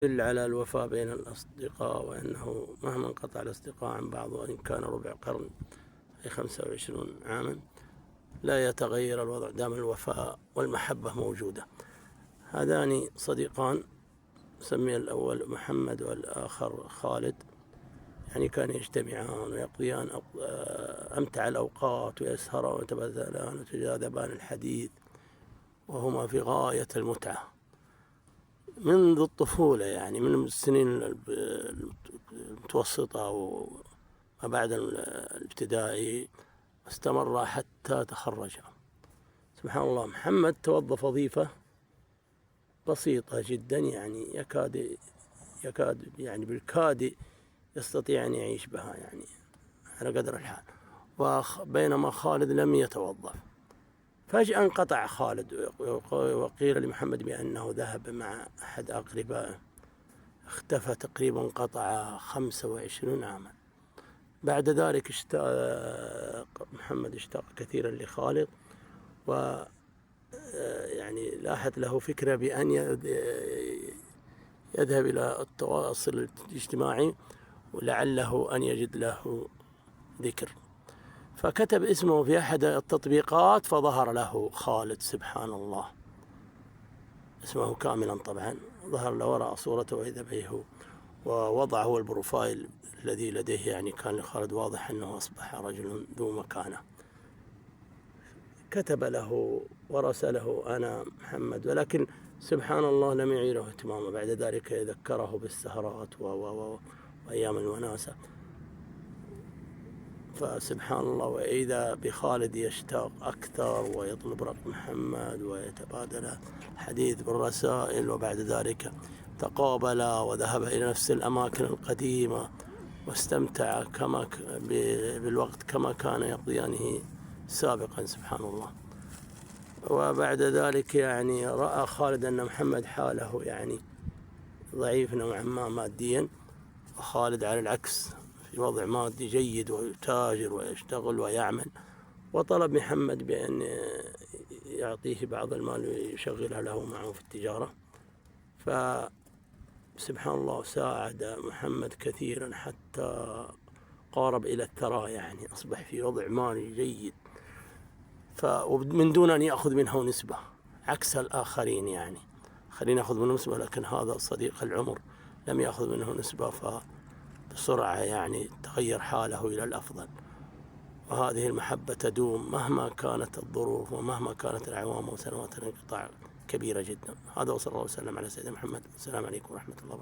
يدل على الوفاء بين الأصدقاء، وأنه مهما انقطع الأصدقاء عن بعض وإن كان ربع قرن أي 25 عاما لا يتغير الوضع دام الوفاء والمحبة موجودة. هذان صديقان سمي الأول محمد والآخر خالد، يعني كانوا يجتمعان ويقضيان أمتع الأوقات ويسهران ويتبادلان ويتجاذبان الحديث، وهما في غاية المتعة منذ الطفولة، يعني من السنين المتوسطة وما بعد الابتدائي، واستمر حتى تخرج. سبحان الله، محمد توظف وظيفة بسيطة جدا، يعني يكاد يعني بالكاد يستطيع أن يعيش بها يعني على قدر الحال، بينما خالد لم يتوظف. فجأة انقطع خالد، وقيل لمحمد بأنه ذهب مع أحد أقربائه، اختفى تقريبا، انقطع 25 عاما. بعد ذلك محمد اشتاق كثيرا لخالد، و يعني لاحت له فكرة بأن يذهب إلى التواصل الاجتماعي ولعله أن يجد له ذكر، فكتب اسمه في أحد التطبيقات فظهر له خالد. سبحان الله، اسمه كاملا طبعا، ظهر له وراء صورته وإذا به هو، ووضع هو البروفايل الذي لديه، يعني كان لخالد واضح أنه أصبح رجل ذو مكانة. كتب له ورسله: أنا محمد، ولكن سبحان الله لم يعيره اهتمامه. بعد ذلك ذكره بالسهرات وأيام الوناسة. فسبحان الله، وإذا بخالد يشتاق أكثر ويطلب رقم محمد ويتبادل الحديث بالرسائل، وبعد ذلك تقابلا وذهب إلى نفس الأماكن القديمة واستمتع بالوقت كما كان يقضيانه سابقا. سبحان الله. وبعد ذلك يعني رأى خالد أن محمد حاله يعني ضعيف نوعا ما ماديا، وخالد على العكس في وضع مادي جيد ويتاجر ويشتغل ويعمل، وطلب محمد بأن يعطيه بعض المال ويشغله له معه في التجارة. فسبحان الله ساعد محمد كثيرا حتى قارب إلى الثراء، يعني أصبح في وضع مالي جيد، ومن دون أن يأخذ منه نسبة عكس الآخرين. يعني خلينا نأخذ منه نسبة، لكن هذا صديق العمر لم يأخذ منه نسبة، فبسرعة يعني تغير حاله إلى الأفضل. وهذه المحبة تدوم مهما كانت الظروف ومهما كانت الأعوام وسنوات الانقطاع كبيرة جدا. هذا وصلى الله وسلم على سيدنا محمد. السلام عليكم ورحمة الله وبركاته.